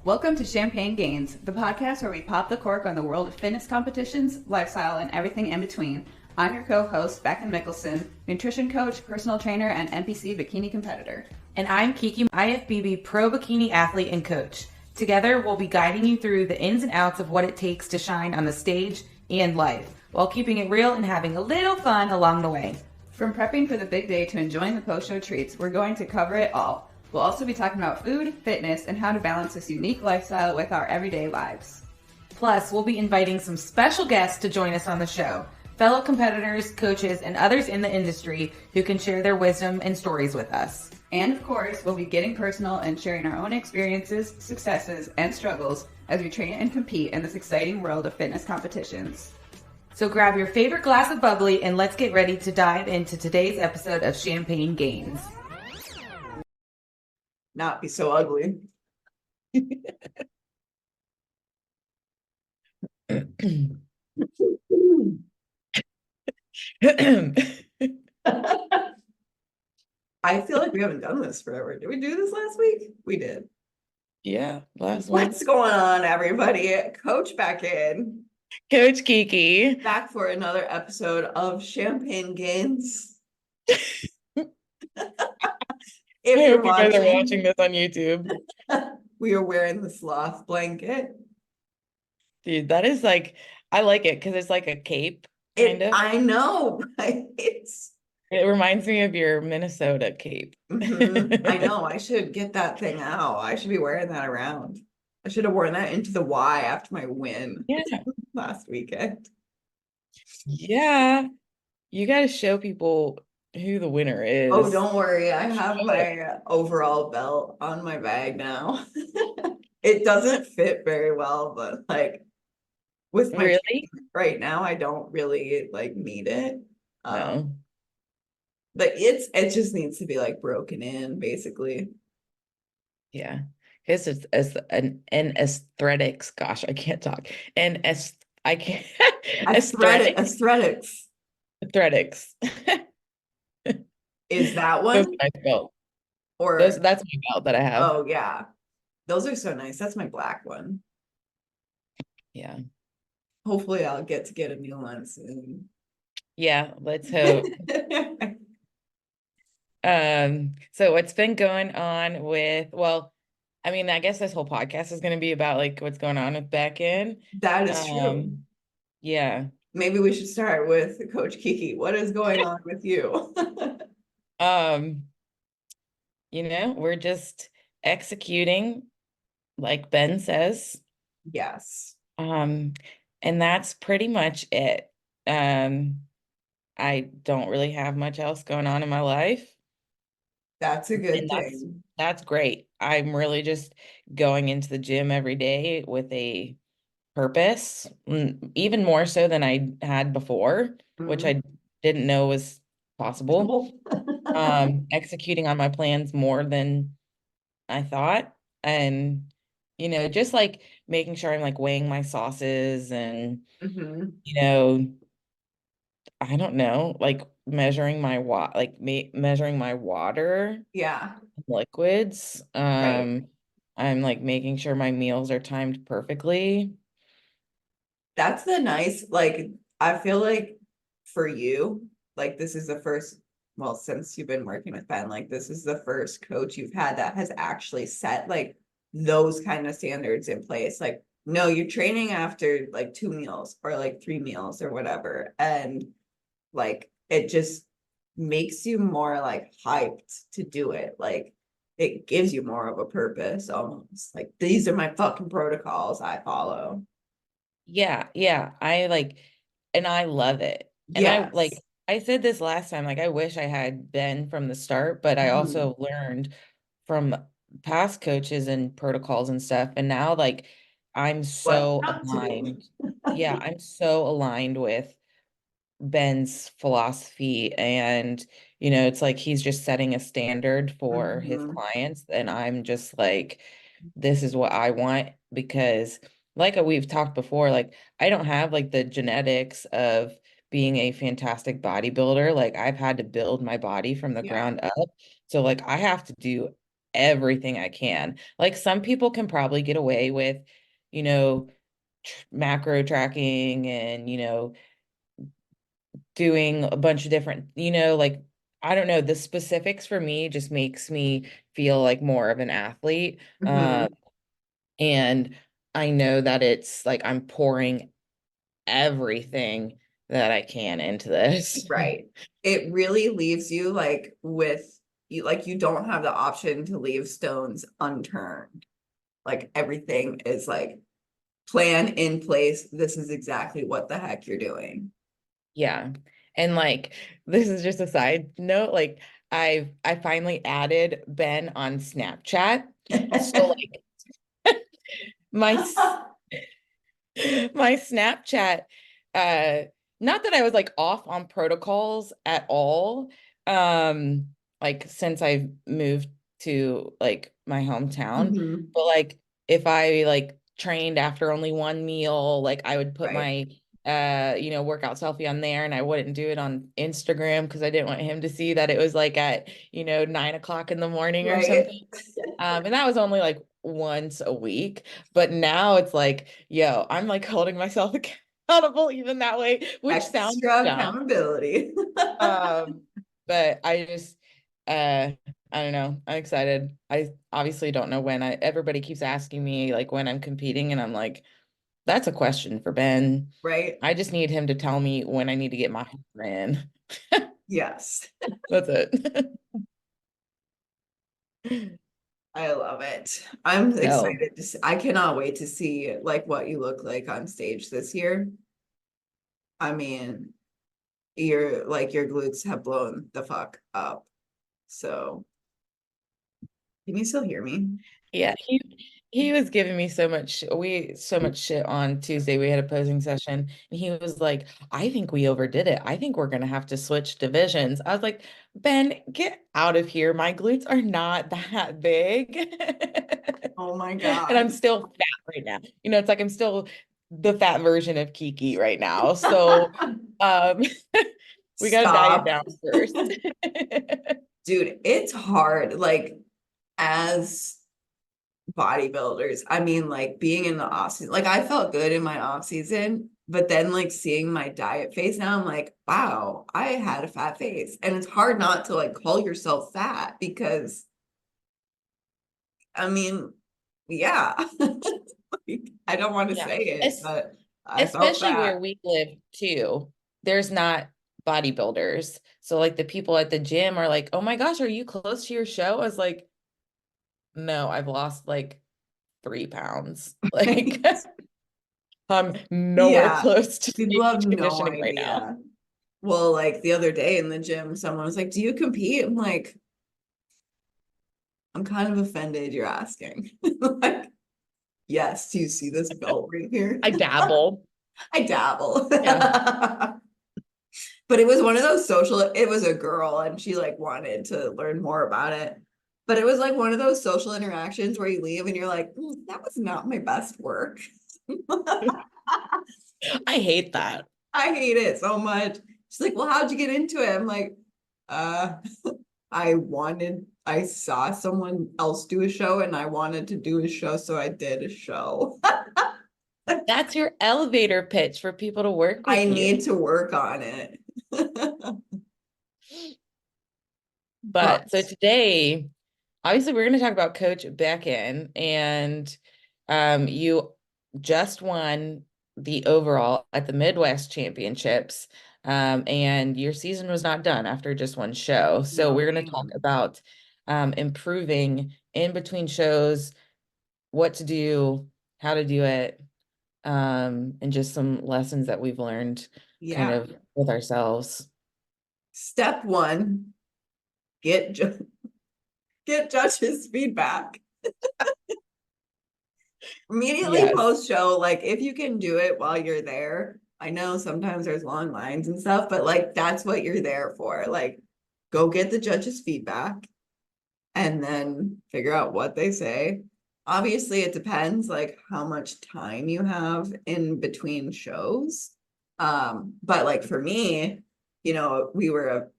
Welcome to Champagne Gains, the podcast where we pop the cork on the world of fitness competitions, lifestyle, and everything in between. I'm your co-host, Beckyn Mickelson, nutrition coach, personal trainer, and NPC bikini competitor. And I'm Kiki, IFBB pro bikini athlete and coach. Together, we'll be guiding you through the ins and outs of what it takes to shine on the stage and life, while keeping it real and having a little fun along the way. From prepping for the big day to enjoying the post-show treats, we're going to cover it all. We'll also be talking about food, fitness, and how to balance this unique lifestyle with our everyday lives. Plus, we'll be inviting some special guests to join us on the show, fellow competitors, coaches, and others in the industry who can share their wisdom and stories with us. And of course, we'll be getting personal and sharing our own experiences, successes, and struggles as we train and compete in this exciting world of fitness competitions. So grab your favorite glass of bubbly and let's get ready to dive into today's episode of Champagne Gains. Not be so ugly. I feel like we haven't done this forever. Did we do this last week? We did. Yeah, last week. What's going on, everybody? Coach Beckyn. Coach Kiki. Back for another episode of Champagne Gains. If you're watching, you guys are watching this on YouTube. We are wearing the sloth blanket. Dude, that is like, I like it because it's like a cape, kind of. I know, right? It reminds me of your Minnesota cape. I know. I should get that thing out. I should be wearing that around. I should have worn that into the Y after my win last weekend. Yeah. You got to show people who the winner is. Oh, don't worry. I have my overall belt on my bag now. It doesn't fit very well, but like with my right now, I don't really like need it. No. But it just needs to be like broken in, basically. Yeah. It's as an aesthetics. Gosh, I can't talk. And I can't aesthetics. Aesthetics. Is that one? That's my belt. Or that's my belt that I have. Oh yeah. Those are so nice. That's my black one. Yeah. Hopefully I'll get a new one soon. Yeah, let's hope. So what's been going on with, well, I mean, I guess this whole podcast is going to be about like what's going on with Beckyn. That is true. Yeah. Maybe we should start with Coach Kiki. What is going on with you? We're just executing like Ben says. Yes. And that's pretty much it. I don't really have much else going on in my life. That's a good thing. That's great. I'm really just going into the gym every day with a purpose, even more so than I had before, which I didn't know was possible. Executing on my plans more than I thought. And, just like making sure I'm like weighing my sauces and, I don't know, like measuring my measuring my water. Yeah. Liquids. Right. I'm like making sure my meals are timed perfectly. That's the nice, like, I feel like for you, like this is the first, well, since you've been working with Ben, like this is the first coach you've had that has actually set like those kind of standards in place. Like, no, you're training after like 2 meals or like 3 meals or whatever. And like, it just makes you more like hyped to do it. Like it gives you more of a purpose almost. Like these are my fucking protocols I follow. Yeah. I like, and I love it. And I said this last time, like I wish I had been from the start, but I also learned from past coaches and protocols and stuff. And now like I'm so aligned. Yeah, I'm so aligned with Ben's philosophy, and it's like he's just setting a standard for his clients, and I'm just like, this is what I want, because like we've talked before, like I don't have like the genetics of being a fantastic bodybuilder. Like I've had to build my body from the ground up, so like I have to do everything I can. Like some people can probably get away with, you know, macro tracking and, doing a bunch of different, like, I don't know, the specifics for me just makes me feel like more of an athlete. And I know that it's like I'm pouring everything that I can into this. Right. It really leaves you like with you, like you don't have the option to leave stones unturned. Like everything is like plan in place. This is exactly what the heck you're doing. Yeah. And like this is just a side note, like I finally added Ben on Snapchat. So like my my Snapchat, uh, not that I was like off on protocols at all, like since I've moved to like my hometown, but like if I like trained after only one meal, like I would put Right. my workout selfie on there, and I wouldn't do it on Instagram because I didn't want him to see that it was like at 9 o'clock in the morning or something. And that was only like once a week, but now it's like, yo, I'm like holding myself accountable even that way, which sounds Extra dumb. accountability. But I just I don't know, I'm excited. I obviously don't know when. Everybody keeps asking me like when I'm competing, and I'm like, that's a question for Ben. Right. I just need him to tell me when I need to get my hammer in. Yes. That's it. I love it. I'm No. excited to see, I cannot wait to see like what you look like on stage this year. I mean, your glutes have blown the fuck up. So can you still hear me? Yeah, he was giving me so much shit on Tuesday. We had a posing session, and he was like, I think we overdid it. I think we're gonna have to switch divisions. I was like, Ben, get out of here. My glutes are not that big. Oh my And I'm God. still fat right now. It's like I'm still the fat version of Kiki right now. So we gotta diet Stop. down first. Dude, it's hard. Like as bodybuilders, I mean, like being in the off season, like I felt good in my off season, but then like seeing my diet face now, I'm like, wow, I had a fat face. And it's hard not to like call yourself fat because I mean, yeah. Like, I don't want to Yeah. say it, but I felt Especially fat. where we live too, there's not bodybuilders. So like the people at the gym are like, oh my gosh, are you close to your show? I was like, no, I've lost like 3 pounds. Like I'm nowhere Yeah, close to people have stage no conditioning right now. idea. Well, like the other day in the gym, someone was like, do you compete? I'm like, I'm kind of offended you're asking. Like, yes, do you see this belt right here? I dabble. I dabble. Yeah. But it was one of those it was a girl and she like wanted to learn more about it. But it was like one of those social interactions where you leave and you're like, that was not my best work. I hate that. I hate it so much. She's like, well, how'd you get into it? I'm like, uh, I saw someone else do a show and I wanted to do a show, so I did a show. That's your elevator pitch for people to work with I you. need to work on it. But so today, obviously, we're going to talk about Coach Beckyn, and you just won the overall at the Midwest Championships, and your season was not done after just one show. So we're going to talk about improving in between shows, what to do, how to do it, and just some lessons that we've learned kind of with ourselves. Step one, get judges' feedback. Immediately post show, like if you can do it while you're there. I know sometimes there's long lines and stuff, but like that's what you're there for. Like go get the judges' feedback and then figure out what they say. Obviously, it depends like how much time you have in between shows. But like for me, we were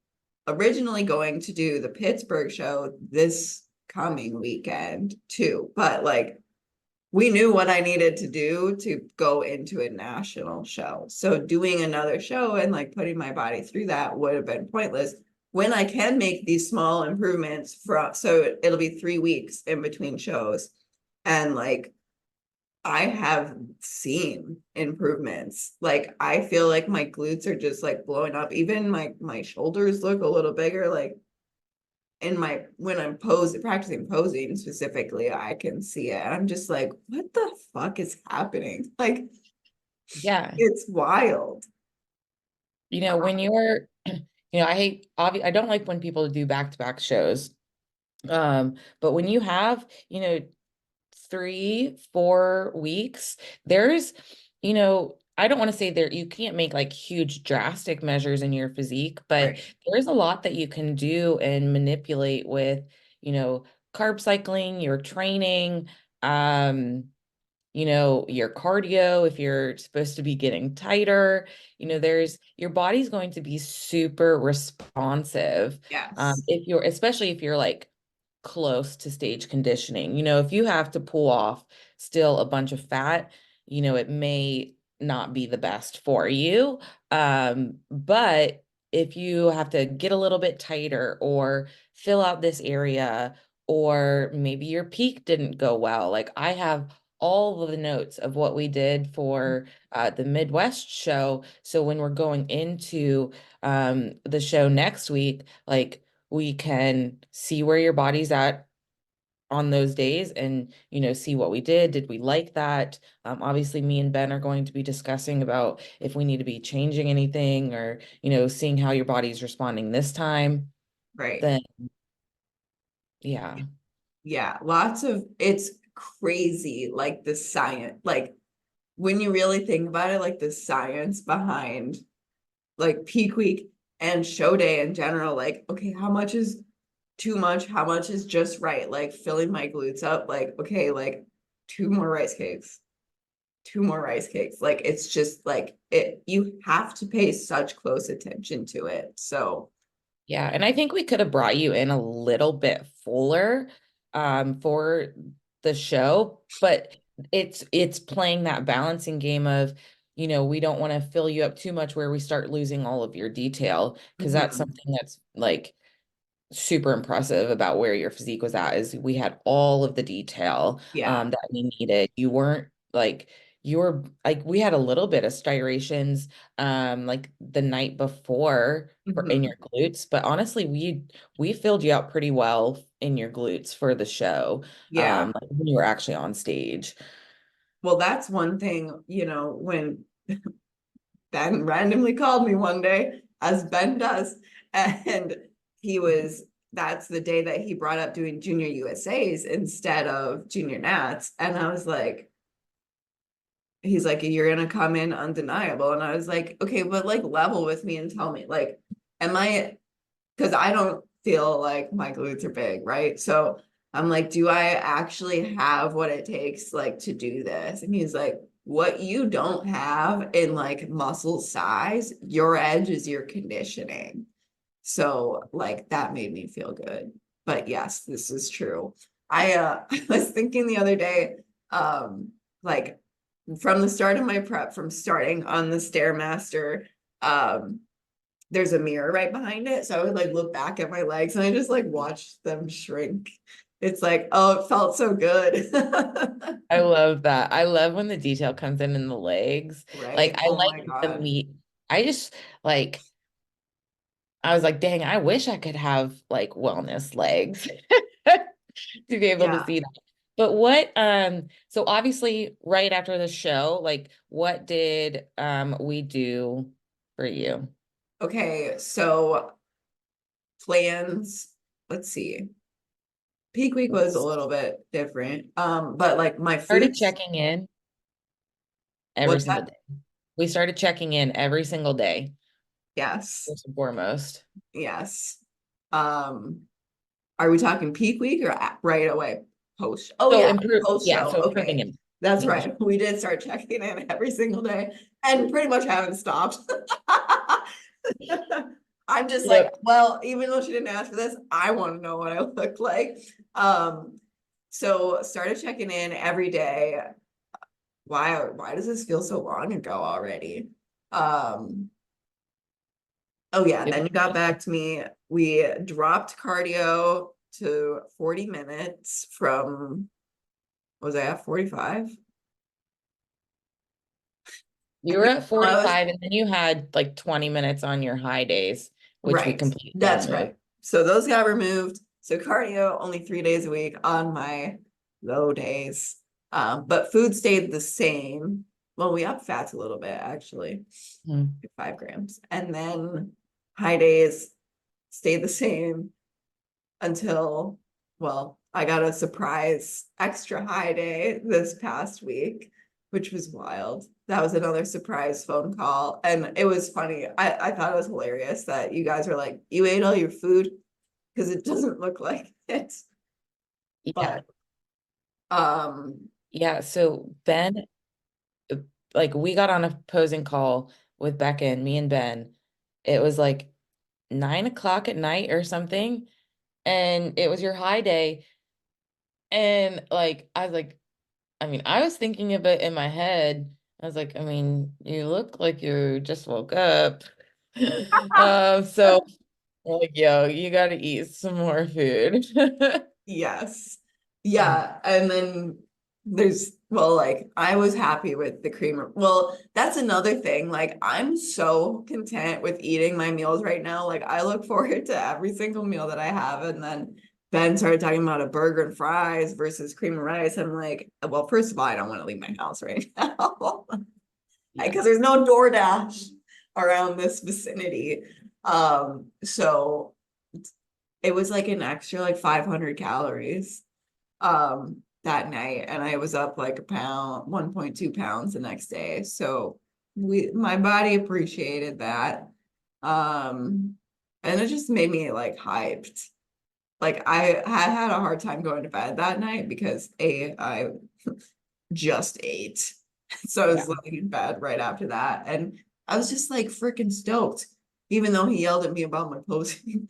originally going to do the Pittsburgh show this coming weekend too, but like we knew what I needed to do to go into a national show. So doing another show and like putting my body through that would have been pointless when I can make these small improvements from, so it'll be 3 weeks in between shows. And like, I have seen improvements. Like, I feel like my glutes are just like blowing up. Even my shoulders look a little bigger. Like, when I'm practicing posing specifically, I can see it. I'm just like, what the fuck is happening? Like, Yeah. it's wild. When you're, I don't like when people do back-to-back shows. But when you have, 3-4 weeks, there's, I don't want to say you can't make like huge drastic measures in your physique, but Right. there's a lot that you can do and manipulate with, carb cycling, your training, your cardio, if you're supposed to be getting tighter, your body's going to be super responsive. Yes. Especially if you're like close to stage conditioning. If you have to pull off still a bunch of fat, it may not be the best for you. But if you have to get a little bit tighter or fill out this area, or maybe your peak didn't go well, like I have all of the notes of what we did for the Midwest show. So when we're going into the show next week, like we can see where your body's at on those days and, see what we did. Did we like that? Obviously, me and Ben are going to be discussing about if we need to be changing anything or, seeing how your body's responding this time. Right. Then, yeah. Yeah. It's crazy. Like the science, like when you really think about it, like the science behind like peak week and show day in general, like, okay, how much is too much? How much is just right? Like filling my glutes up, like, okay, like 2 more rice cakes. Like, it's just like you have to pay such close attention to it. So, Yeah. And I think we could have brought you in a little bit fuller for the show, but it's playing that balancing game of, we don't want to fill you up too much where we start losing all of your detail, because that's something that's like super impressive about where your physique was at, is we had all of the detail yeah, that we needed. You weren't like, you were like, we had a little bit of striations like the night before in your glutes, but honestly we filled you out pretty well in your glutes for the show, yeah. like when you were actually on stage. Well, that's one thing, when Ben randomly called me one day, as Ben does, and that's the day that he brought up doing junior USAs instead of junior Nats. And I was like, he's like, you're gonna come in undeniable. And I was like, okay, but like level with me and tell me, like, because I don't feel like my glutes are big, right? So I'm like, do I actually have what it takes like to do this? And he's like, what you don't have in like muscle size, your edge is your conditioning. So like that made me feel good. But yes, this is true. I was thinking the other day, like from the start of my prep, from starting on the Stairmaster, there's a mirror right behind it. So I would like look back at my legs and I just like watched them shrink. It's like, oh, it felt so good. I love that. I love when the detail comes in the legs. Right? Like I Oh like my the God. meat. I just like, I was like, dang, I wish I could have like wellness legs to be able to Yeah. see that. But what, so obviously right after the show, like what did we do for you? Okay. So plans, let's see. Peak week was a little bit different. But like my Started food, checking in every what's single that? day. We started checking in every single day, Yes. first and foremost. Yes. Um, are we talking peak week or right away post? Oh So yeah, improve, post yeah, show. so improving Okay. him. That's Yeah. right. We did start checking in every single day and pretty much haven't stopped. I'm just like, well, even though she didn't ask for this, I want to know what I look like. So started checking in every day. Why does this feel so long ago already? Oh yeah, and then you got back to me. We dropped cardio to 40 minutes from, was I at 45? You were at 45 and then you had like 20 minutes on your high days, which we completely That's removed. right. So those got removed. So cardio only 3 days a week on my low days. But food stayed the same. Well, we upped fats a little bit actually, 5 grams. And then high days stayed the same until, well, I got a surprise extra high day this past week, which was wild. That was another surprise phone call. And it was funny. I thought it was hilarious that you guys were like, you ate all your food, because it doesn't look like it. Yeah. But yeah, so Ben, like we got on a posing call with Beckyn, me and Ben. It was like 9 o'clock at night or something, and it was your high day. And like I was like, I mean, I was thinking of it in my head. I was like, I mean, you look like you just woke up. So like, yo, you gotta eat some more food. yes. Yeah. And then there's, well, like I was happy with the creamer. Well, that's another thing. Like I'm so content with eating my meals right now. Like I look forward to every single meal that I have. And then Ben started talking about a burger and fries versus cream and rice. I'm like, well, first of all, I don't want to leave my house right now because there's no DoorDash around this vicinity. So it was like an extra like 500 calories that night, and I was up like a pound, 1.2 pounds the next day. So my body appreciated that. And it just made me like hyped. Like I had a hard time going to bed that night because I just ate. So I was laying in bed right after that. And I was just like freaking stoked, even though he yelled at me about my posing.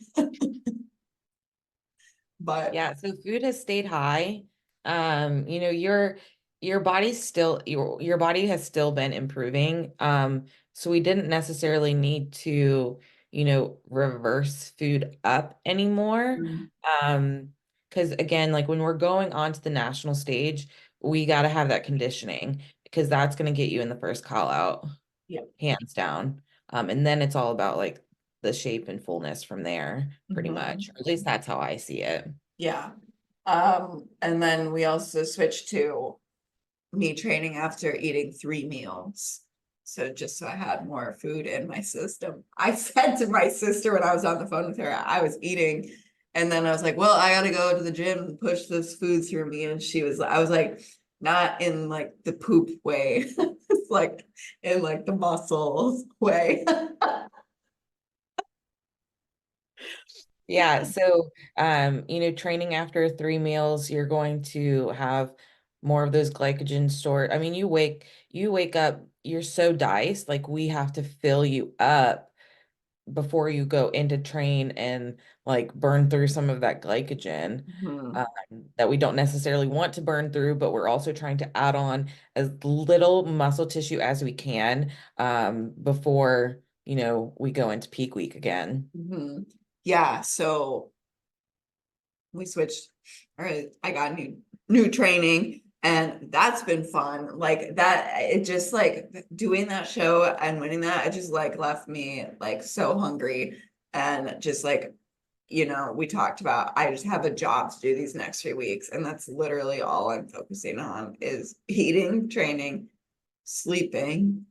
But yeah, so food has stayed high. You know, your body's still your body has still been improving. So we didn't necessarily need to, you know, reverse food up anymore. Because again, like when we're going onto the national stage, we got to have that conditioning because that's going to get you in the first call out, hands down. And then it's all about like the shape and fullness from there, pretty much. Or at least that's how I see it. Yeah. And then we also switched to me training after eating 3 meals. So just so I had more food in my system. I said to my sister when I was on the phone with her, I was eating. And then I was like, well, I gotta go to the gym and push this food through me. And I was like, not in like the poop way. It's like in like the muscles way. Yeah, so you know, training after 3 meals, you're going to have more of those glycogen stored. I mean, you wake up, you're so diced, like we have to fill you up before you go into train and like burn through some of that glycogen that we don't necessarily want to burn through, but we're also trying to add on as little muscle tissue as we can before, you know, we go into peak week again. Yeah, so we switched, or I got new training, and that's been fun. Like that, it just like doing that show and winning that, it just like left me like so hungry. And just like, you know, we talked about, I just have a job to do these next 3 weeks, and that's literally all I'm focusing on is eating, training, sleeping,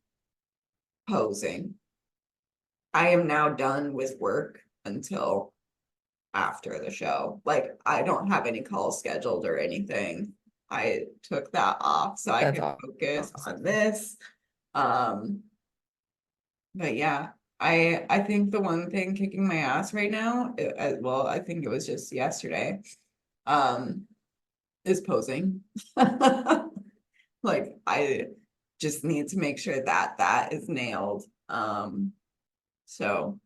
posing. I am now done with work until after the show. Like I don't have any calls scheduled or anything. I took that off so I That's could all. focus on this. Um, but yeah, I think the one thing kicking my ass right now, well, I think it was just yesterday, um, is posing. Like I just need to make sure that that is nailed. So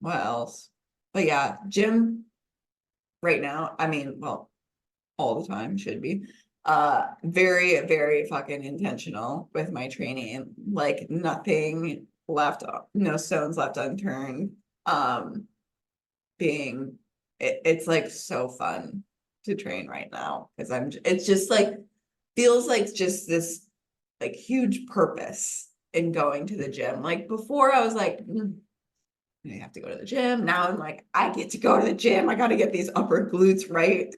What else? But yeah, gym right now, I mean, well, all the time should be. Very, very fucking intentional with my training. Like nothing left, no stones left unturned. Being it's like so fun to train right now because it's just like feels like just this like huge purpose in going to the gym. Like before I was like, I have to go to the gym. Now I'm like, I get to go to the gym. I got to get these upper glutes right.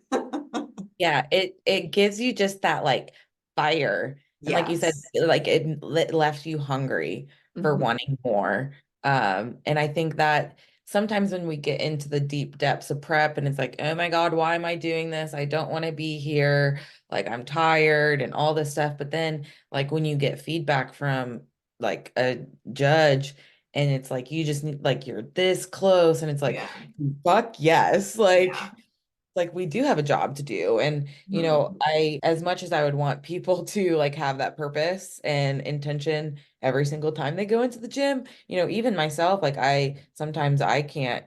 Yeah, it gives you just that like fire. And like you said, Yes. like it left you hungry for Mhm. wanting more. And I think that sometimes when we get into the deep depths of prep and it's like, oh my God, why am I doing this? I don't want to be here. Like I'm tired and all this stuff. But then like when you get feedback from like a judge and it's like you just need like you're this close and it's like, Yeah. fuck yes. Yeah. Like we do have a job to do. And, you know, Mhm. as much as I would want people to like have that purpose and intention every single time they go into the gym, you know, even myself, like sometimes I can't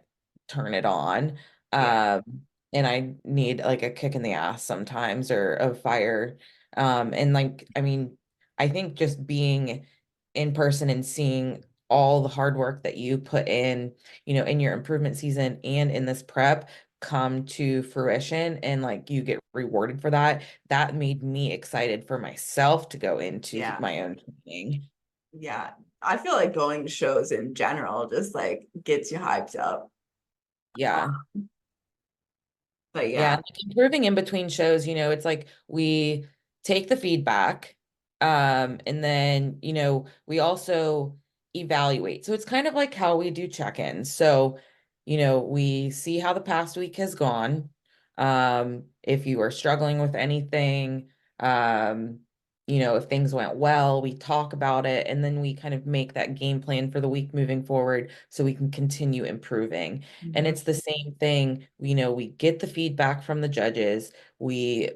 turn it on. Yeah. Um, and I need like a kick in the ass sometimes or a fire. And like, I mean, I think just being in person and seeing all the hard work that you put in, you know, in your improvement season and in this prep come to fruition and like you get rewarded for that, that made me excited for myself to go into Yeah. my own training. Yeah. I feel like going to shows in general just like gets you hyped up. Yeah. But Yeah, yeah. and, like, improving in between shows, you know, it's like we take the feedback, and then, you know, we also evaluate. So it's kind of like how we do check-ins. So, you know, we see how the past week has gone. If you are struggling with anything, um, you know, if things went well, we talk about it, and then we kind of make that game plan for the week moving forward so we can continue improving. And Mhm. it's the same thing, you know, we get the feedback from the judges, we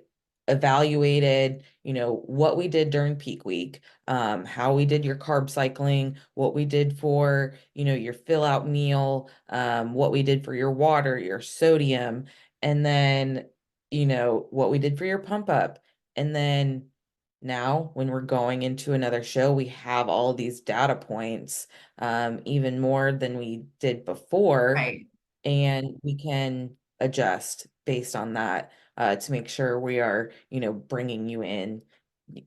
evaluated, you know, what we did during peak week, how we did your carb cycling, what we did for, you know, your fill out meal, what we did for your water, your sodium, and then, you know, what we did for your pump up. And then now when we're going into another show, we have all these data points, even more than we did before, Right. and we can adjust based on that, to make sure we are, you know, bringing you in,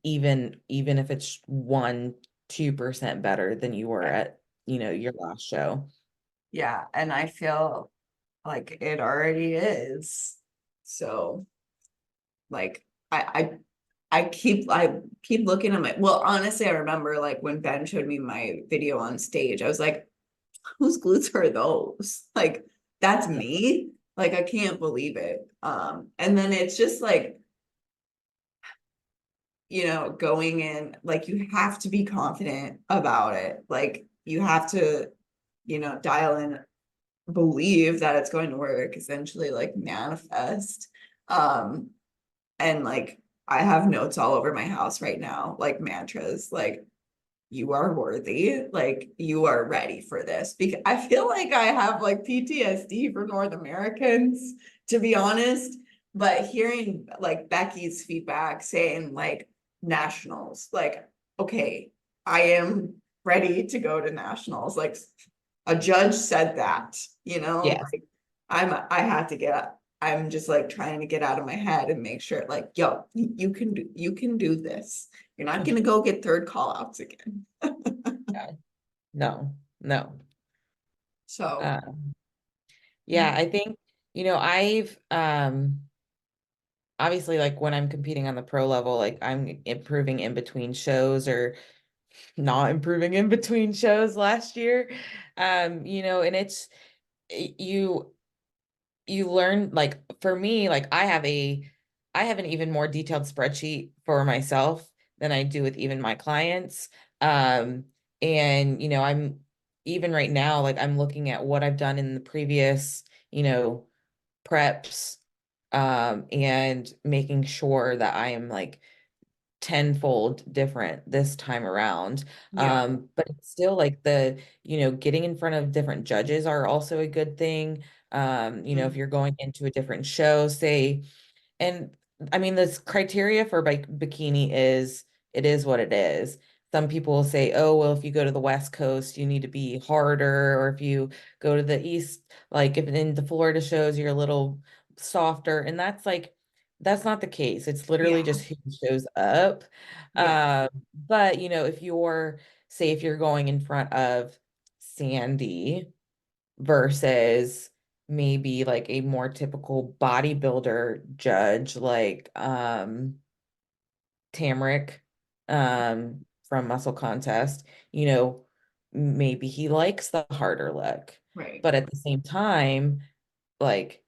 even if it's 1-2% better than you were at, you know, your last show. Yeah. And I feel like it already is. So like I keep looking at my well, honestly, I remember like when Ben showed me my video on stage, I was like, whose glutes are those? Like, that's Yeah. me. Like, I can't believe it. And then it's just like, going in, like you have to be confident about it. Like you have to, dial in, believe that it's going to work, essentially like manifest. Um, and like I have notes all over my house right now, like mantras, like you are worthy, like you are ready for this. Because I feel like I have like PTSD for North Americans, to be honest. But hearing like Becky's feedback saying like nationals, like, okay, I am ready to go to nationals. Like a judge said that, Yes. like I have to get I'm just like trying to get out of my head and make sure like, yo, you can do this. You're not gonna go get third call outs again. Yeah. No, no. So Uh, yeah, I think, you know, I've obviously like when I'm competing on the pro level, like I'm improving in between shows or not improving in between shows last year. You know, and it's you you learn, like for me, like I have an even more detailed spreadsheet for myself than I do with even my clients. Um, and you know, I'm even right now, like I'm looking at what I've done in the previous, you know, preps, and making sure that I am like tenfold different this time around. Yeah. But it's still like getting in front of different judges are also a good thing. If you're going into a different show, say, and I mean, this criteria for bikini it is what it is. Some people will say, oh, well, if you go to the West Coast, you need to be harder, or if you go to the East, like if in the Florida shows, you're a little softer. And that's not the case. It's literally Yeah. just who shows up. Yeah. But if you're going in front of Sandy versus maybe like a more typical bodybuilder judge like Tamrick from Muscle Contest, maybe he likes the harder look. Right. But at the same time, like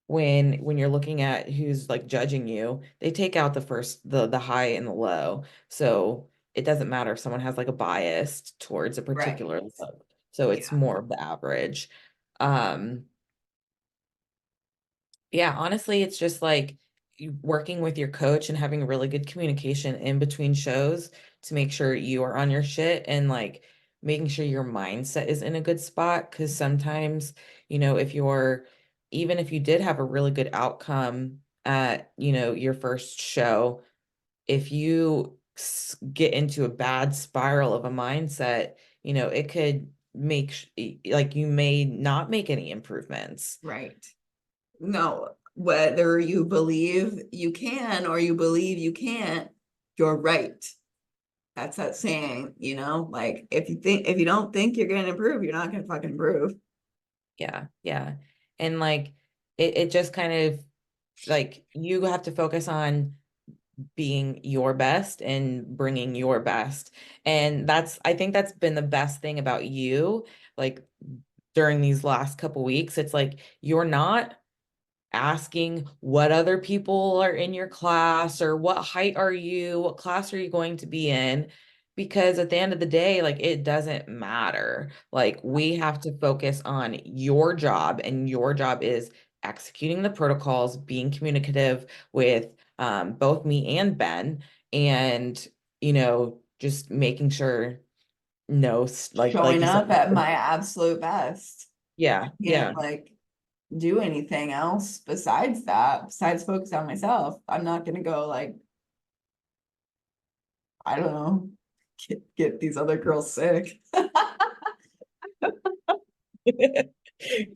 when you're looking at who's like judging you, they take out the high and the low. So it doesn't matter if someone has like a bias towards a Right. particular look. So it's Yeah. more of the average. Um, yeah, honestly, it's just like working with your coach and having really good communication in between shows to make sure you are on your shit and like making sure your mindset is in a good spot. Because sometimes, even if you did have a really good outcome at, your first show, if you get into a bad spiral of a mindset, it could like you may not make any improvements. Right. No, whether you believe you can or you believe you can't, you're right. That's that saying, like if you don't think you're gonna improve, you're not gonna fucking improve. Yeah, yeah. And like it just kind of like you have to focus on being your best and bringing your best. And I think that's been the best thing about you, like during these last couple weeks. It's like you're not asking what other people are in your class or what height are you, what class are you going to be in? Because at the end of the day, like it doesn't matter. Like we have to focus on your job, and your job is executing the protocols, being communicative with both me and Ben, and just making sure Showing you said, up at my absolute best. yeah, Can't yeah. like do anything else besides that, besides focus on myself. I'm not gonna go like, I don't know, get these other girls sick.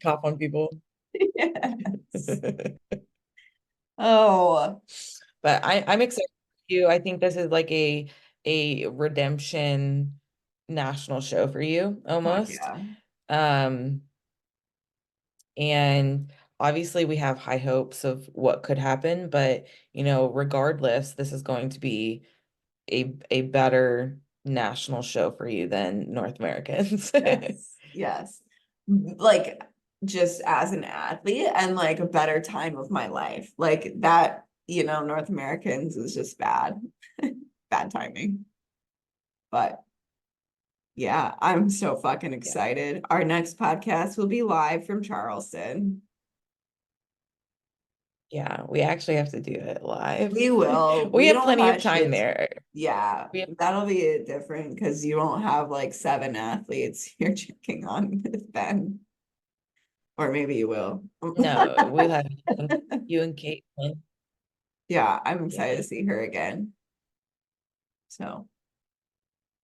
Cough on people. Yes. Oh, But I'm excited for you. I think this is like a redemption national show for you fuck almost. yeah. Um, and obviously we have high hopes of what could happen, but regardless, this is going to be a better national show for you than North Americans. Yes. Yes. Like just as an athlete and like a better time of my life. Like that, North Americans is just bad. Bad timing. But yeah, I'm so fucking Yeah. excited. Our next podcast will be live from Charleston. Yeah, we actually have to do it live. We will. We We have don't plenty of have time shit. there. Yeah, that'll be different because you won't have like 7 athletes you're checking on with Ben. Or maybe you will. No, we'll have you and Caitlin. Yeah, I'm excited Yeah. to see her again. So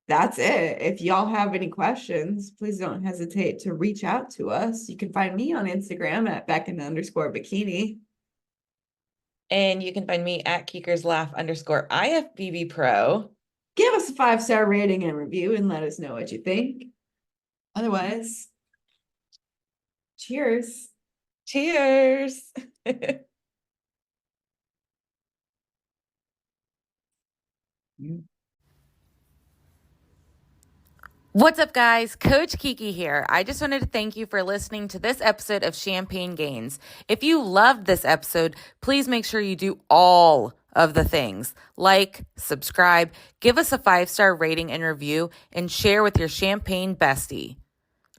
that's it. If y'all have any questions, please don't hesitate to reach out to us. You can find me on Instagram at Beckyn_bikini. And you can find me at KeekersLaugh_IFBB Pro. Give us a 5-star rating and review and let us know what you think. Otherwise, cheers. Cheers. What's up, guys? Coach Kiki here. I just wanted to thank you for listening to this episode of Champagne Gainz. If you loved this episode, please make sure you do all of the things like, subscribe, give us a 5-star rating and review, and share with your champagne bestie.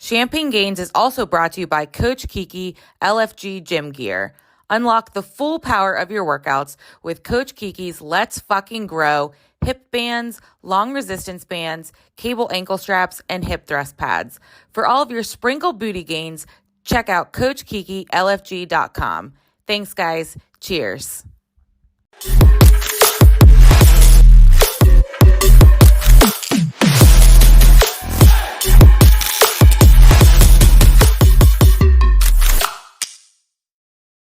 Champagne Gainz is also brought to you by Coach Kiki LFG Gym Gear. Unlock the full power of your workouts with Coach Kiki's Let's Fucking Grow hip bands, long resistance bands, cable ankle straps, and hip thrust pads. For all of your sprinkle booty gains, check out CoachKikiLFG.com. Thanks, guys. Cheers.